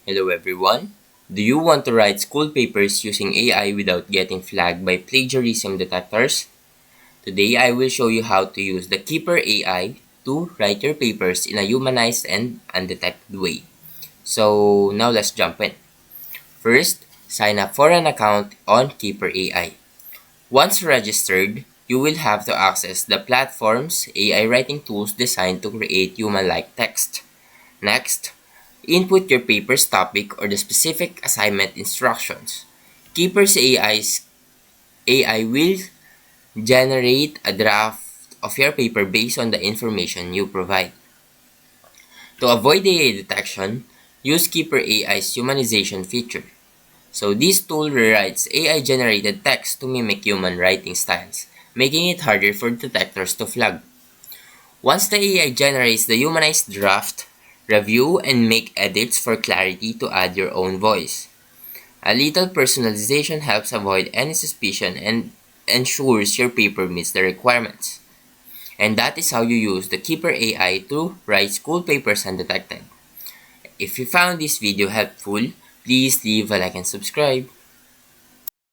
Hello everyone. Do you want to write school papers using AI without getting flagged by plagiarism detectors? Today I will show you how to use the Kipper AI to write your papers in a humanized and undetected way. So now let's jump in. First, sign up for an account on Kipper AI. Once registered, you will have to access the platform's AI writing tools designed to create human-like text. Next, input your paper's topic or the specific assignment instructions. Keeper's AI will generate a draft of your paper based on the information you provide. To avoid AI detection, use Keeper AI's humanization feature. So this tool rewrites AI-generated text to mimic human writing styles, making it harder for detectors to flag. Once the AI generates the humanized draft, review and make edits for clarity to add your own voice. A little personalization helps avoid any suspicion and ensures your paper meets the requirements. And that is how you use the Keeper AI to write school papers undetected. If you found this video helpful, please leave a like and subscribe.